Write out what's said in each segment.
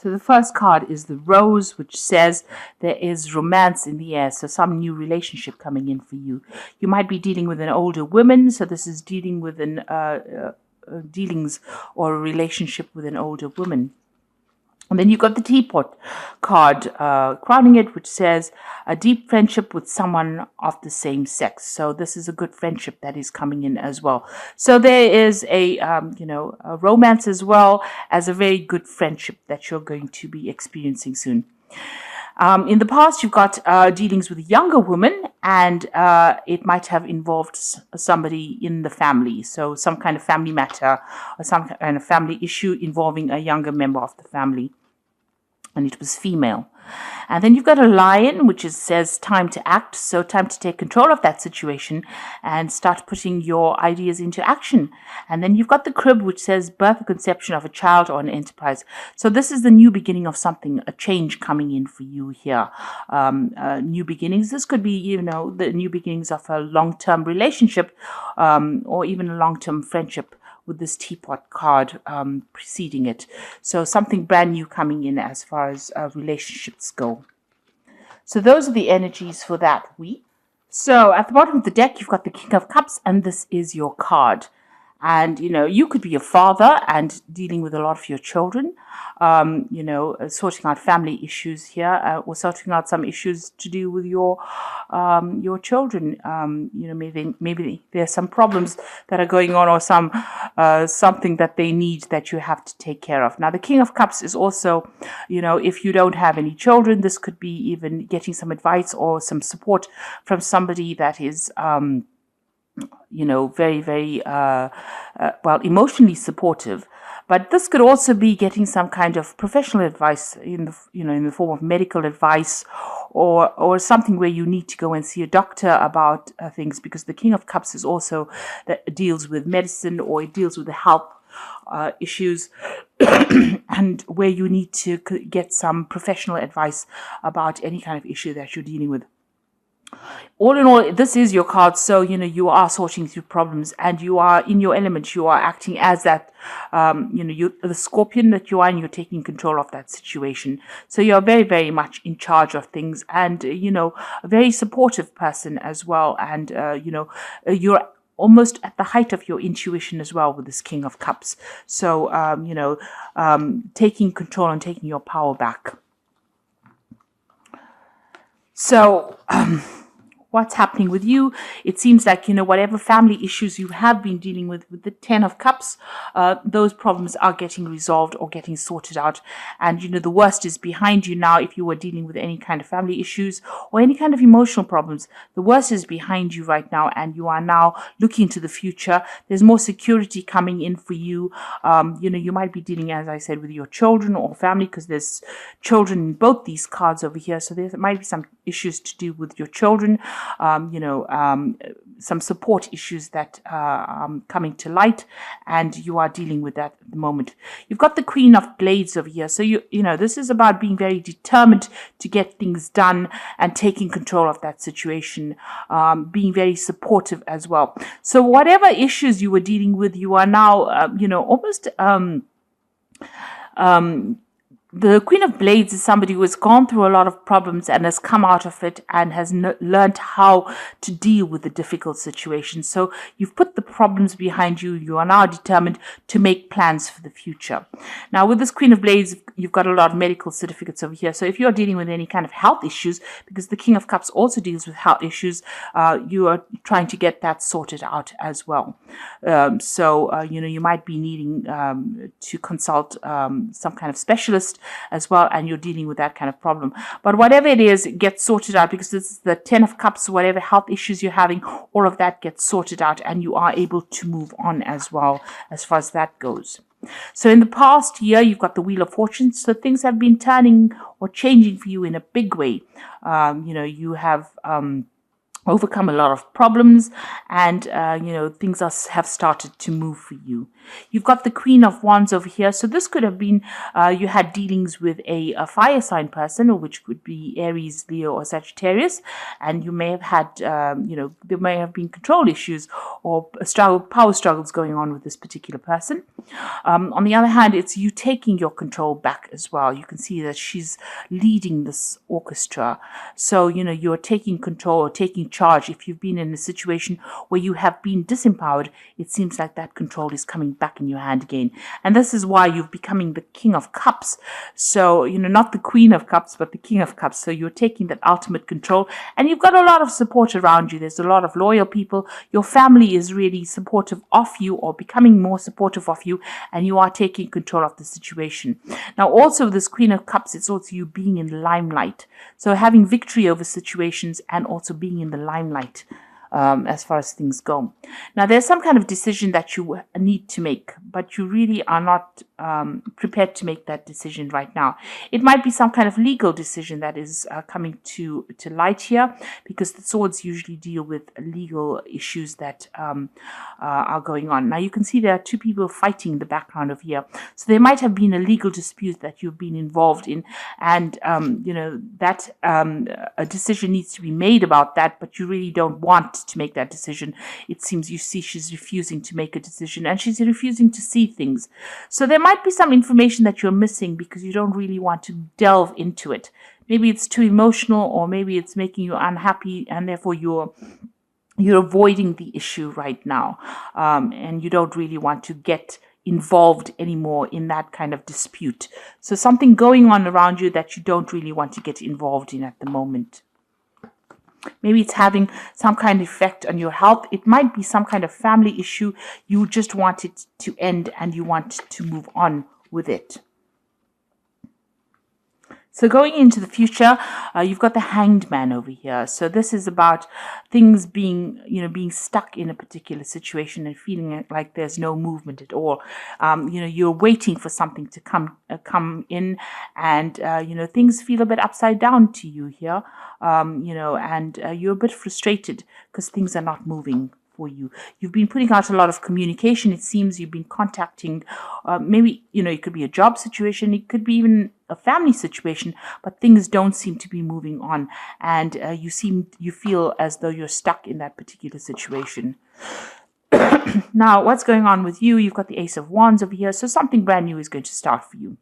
So the first card is the Rose, which says there is romance in the air. So some new relationship coming in for you. You might be dealing with an older woman. So this is dealing with dealings or a relationship with an older woman. And then you've got the Teapot card crowning it, which says a deep friendship with someone of the same sex. So this is a good friendship that is coming in as well. So there is a romance as well as a very good friendship that you're going to be experiencing soon. In the past, you've got dealings with a younger woman, and it might have involved somebody in the family. So some kind of family matter or some kind of family issue involving a younger member of the family. And it was female. And then you've got a Lion, which says time to act. So time to take control of that situation and start putting your ideas into action. And then you've got the Crib, which says birth or conception of a child or an enterprise. So this is the new beginning of something, a change coming in for you here. New beginnings. This could be, the new beginnings of a long-term relationship or even a long-term friendship, with this Teapot card preceding it. So something brand new coming in as far as relationships go. So those are the energies for that week. So at the bottom of the deck, you've got the King of Cups, and this is your card. And, you could be a father and dealing with a lot of your children, sorting out family issues here, or sorting out some issues to do with your children. Maybe there's some problems that are going on, or something that they need that you have to take care of. Now, the King of Cups is also, if you don't have any children, this could be even getting some advice or some support from somebody that is, very, very, emotionally supportive. But this could also be getting some kind of professional advice in the form of medical advice, or something where you need to go and see a doctor about things, because the King of Cups is also that deals with medicine, or it deals with the health issues, and where you need to get some professional advice about any kind of issue that you're dealing with. All in all, this is your card. So, you are sorting through problems, and you are in your element. You are acting as that, the scorpion that you are, and you're taking control of that situation. So you're very, very much in charge of things, and, a very supportive person as well. And, you're almost at the height of your intuition as well with this King of Cups. So, taking control and taking your power back. So, what's happening with you? It seems like, whatever family issues you have been dealing with the Ten of Cups, those problems are getting resolved or getting sorted out. And, the worst is behind you now. If you were dealing with any kind of family issues or any kind of emotional problems, the worst is behind you right now, and you are now looking to the future. There's more security coming in for you. You might be dealing, as I said, with your children or family, because there's children in both these cards over here. So there might be some issues to do with your children. Some support issues that are coming to light, and you are dealing with that at the moment. You've got the Queen of Blades over here. So, this is about being very determined to get things done and taking control of that situation, being very supportive as well. So whatever issues you were dealing with, you are now, almost... The Queen of Blades is somebody who has gone through a lot of problems and has come out of it and has learned how to deal with the difficult situations. So you've put the problems behind you. You are now determined to make plans for the future. Now, with this Queen of Blades, you've got a lot of medical certificates over here. So if you're dealing with any kind of health issues, because the King of Cups also deals with health issues, you are trying to get that sorted out as well. You might be needing to consult some kind of specialist as well, and you're dealing with that kind of problem. But whatever it is, it gets sorted out, because this is the Ten of Cups. Whatever health issues you're having, all of that gets sorted out, and you are able to move on as well, as far as that goes. So in the past year, you've got the Wheel of Fortune. So things have been turning or changing for you in a big way. You have overcome a lot of problems, and things have started to move for you. You've got the Queen of Wands over here, so this could have been you had dealings with a fire sign person, or which could be Aries, Leo, or Sagittarius, and you may have had there may have been control issues or power struggles going on with this particular person. On the other hand, it's you taking your control back as well. You can see that she's leading this orchestra. So, you're taking control or taking charge. If you've been in a situation where you have been disempowered, it seems like that control is coming back in your hand again. And this is why you're becoming the King of Cups. So, not the Queen of Cups, but the King of Cups. So you're taking that ultimate control, and you've got a lot of support around you. There's a lot of loyal people. Your family is really supportive of you, or becoming more supportive of you, and you are taking control of the situation. Now, also this Queen of Cups, it's also you being in the limelight. So having victory over situations and also being in the limelight. As far as things go. Now, there's some kind of decision that you need to make, but you really are not prepared to make that decision right now. It might be some kind of legal decision that is coming to light here, because the swords usually deal with legal issues that are going on. Now, you can see there are two people fighting in the background of here. So there might have been a legal dispute that you've been involved in, and that a decision needs to be made about that, but you really don't want to make that decision. It seems you see she's refusing to make a decision, and she's refusing to see things. So there might be some information that you're missing because you don't really want to delve into it. Maybe it's too emotional, or maybe it's making you unhappy, and therefore you're avoiding the issue right now, and you don't really want to get involved anymore in that kind of dispute. So something going on around you that you don't really want to get involved in at the moment. Maybe it's having some kind of effect on your health. It might be some kind of family issue. You just want it to end and you want to move on with it. So going into the future, you've got the Hanged Man over here. So this is about things being stuck in a particular situation and feeling like there's no movement at all. You're waiting for something to come in, and things feel a bit upside down to you here. And you're a bit frustrated because things are not moving for you. You've been putting out a lot of communication. It seems you've been contacting, maybe, it could be a job situation. It could be even a family situation, but things don't seem to be moving on. And you feel as though you're stuck in that particular situation. Now, what's going on with you? You've got the Ace of Wands over here. So something brand new is going to start for you.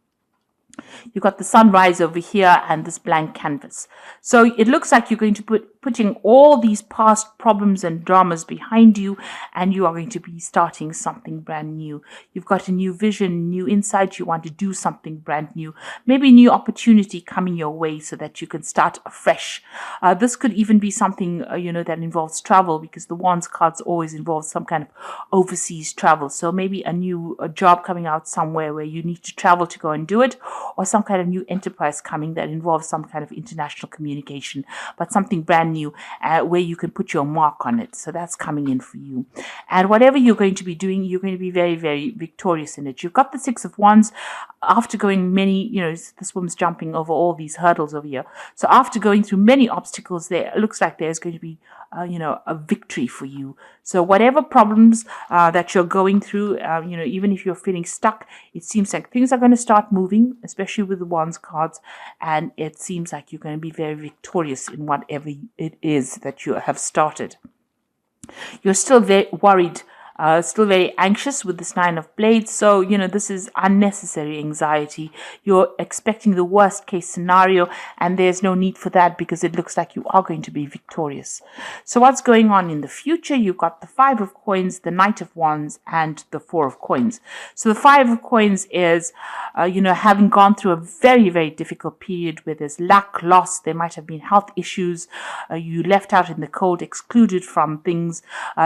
You've got the sunrise over here and this blank canvas. So it looks like you're going to putting all these past problems and dramas behind you, and you are going to be starting something brand new. You've got a new vision, new insight. You want to do something brand new. Maybe a new opportunity coming your way so that you can start afresh. This could even be something, that involves travel, because the Wands cards always involve some kind of overseas travel. So maybe a job coming out somewhere where you need to travel to go and do it, or some kind of new enterprise coming that involves some kind of international communication, but something brand new where you can put your mark on it. So that's coming in for you. And whatever you're going to be doing, you're going to be very, very victorious in it. You've got the Six of Wands. After going many, this woman's jumping over all these hurdles over here. So after going through many obstacles, there it looks like there's going to be a victory for you. So whatever problems that you're going through, even if you're feeling stuck, it seems like things are going to start moving, especially with the Wands cards, and it seems like you're going to be very victorious in whatever it is that you have started. You're still very worried, still very anxious with this Nine of Blades. So, this is unnecessary anxiety. You're expecting the worst case scenario, and there's no need for that because it looks like you are going to be victorious. So what's going on in the future? You've got the Five of Coins, the Knight of Wands, and the Four of Coins. So the Five of Coins is, having gone through a very, very difficult period where there's lack, loss, there might have been health issues, you left out in the cold, excluded from things.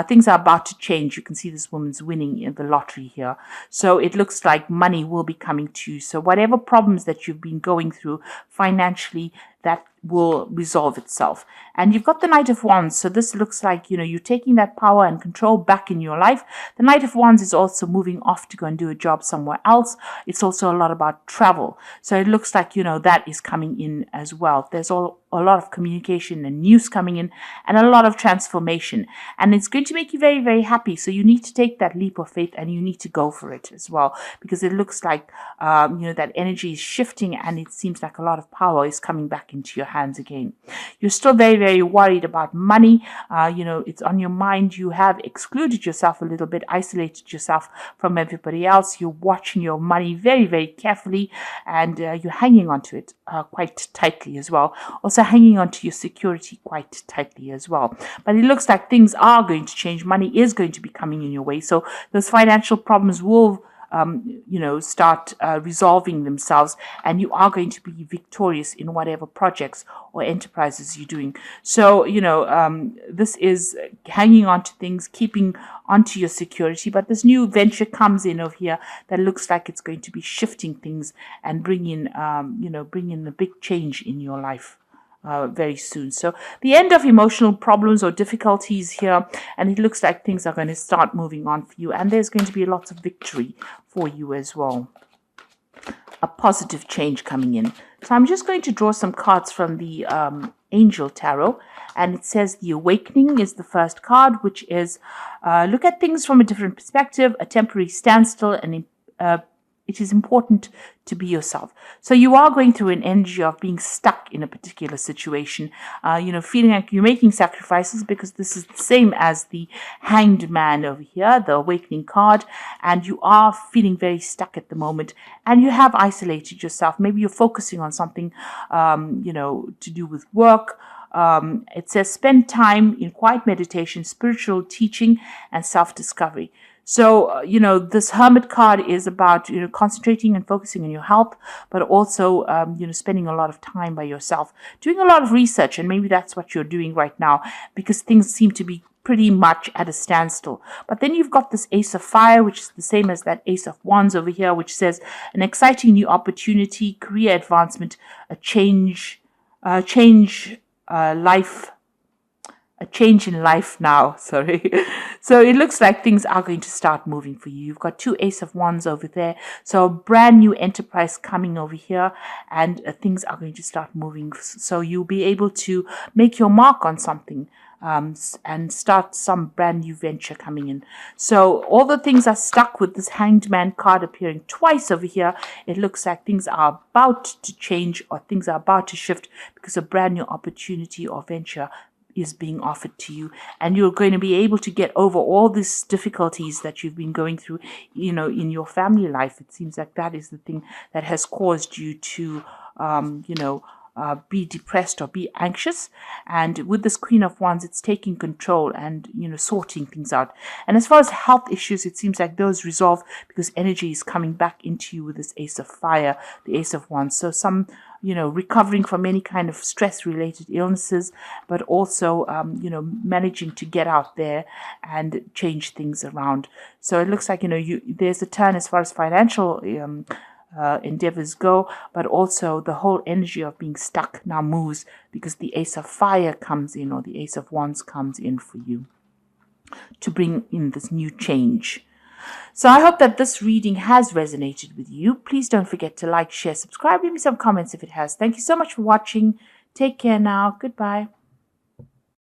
Things are about to change. You can see this woman's winning in the lottery here. So it looks like money will be coming to you. So whatever problems that you've been going through financially, that will resolve itself. And you've got the Knight of Wands. So this looks like, you're taking that power and control back in your life. The Knight of Wands is also moving off to go and do a job somewhere else. It's also a lot about travel. So it looks like, that is coming in as well. There's a lot of communication and news coming in and a lot of transformation. And it's going to make you very, very happy. So you need to take that leap of faith and you need to go for it as well, because it looks like, that energy is shifting and it seems like a lot of power is coming back into your hands again. You're still very, very worried about money. It's on your mind. You have excluded yourself a little bit, isolated yourself from everybody else. You're watching your money very, very carefully, and you're hanging on to it quite tightly as well. Also hanging on to your security quite tightly as well. But it looks like things are going to change. Money is going to be coming in your way. So those financial problems will start resolving themselves, and you are going to be victorious in whatever projects or enterprises you're doing. So, this is hanging on to things, keeping onto your security, but this new venture comes in over here that looks like it's going to be shifting things and bring in a big change in your life. Very soon. So the end of emotional problems or difficulties here, and it looks like things are going to start moving on for you, and there's going to be lots of victory for you as well. A positive change coming in. So I'm just going to draw some cards from the Angel Tarot, and it says the Awakening is the first card, which is look at things from a different perspective, a temporary standstill, and it is important to be yourself. So you are going through an energy of being stuck in a particular situation, feeling like you're making sacrifices, because this is the same as the Hanged Man over here, the Awakening card, and you are feeling very stuck at the moment, and you have isolated yourself. Maybe you're focusing on something, to do with work. It says spend time in quiet meditation, spiritual teaching, and self-discovery. So, this Hermit card is about, concentrating and focusing on your health, but also, spending a lot of time by yourself, doing a lot of research. And maybe that's what you're doing right now, because things seem to be pretty much at a standstill. But then you've got this Ace of Fire, which is the same as that Ace of Wands over here, which says an exciting new opportunity, career advancement, a change in life now, sorry. So it looks like things are going to start moving for you. You've got two Ace of Wands over there. So a brand new enterprise coming over here, and things are going to start moving. So you'll be able to make your mark on something, and start some brand new venture coming in. So all the things are stuck with this Hanged Man card appearing twice over here. It looks like things are about to change, or things are about to shift, because a brand new opportunity or venture is being offered to you, and you're going to be able to get over all these difficulties that you've been going through, in your family life. It seems like that is the thing that has caused you to, be depressed or be anxious. And with this Queen of Wands, it's taking control and, sorting things out. And as far as health issues, it seems like those resolve, because energy is coming back into you with this Ace of Fire, the Ace of Wands. So some, recovering from any kind of stress-related illnesses, but also, managing to get out there and change things around. So it looks like, there's a turn as far as financial endeavors go, but also the whole energy of being stuck now moves, because the Ace of Fire comes in, or the Ace of Wands comes in for you to bring in this new change. So I hope that this reading has resonated with you. Please don't forget to like, share, subscribe, leave me some comments if it has. Thank you so much for watching. Take care now. Goodbye.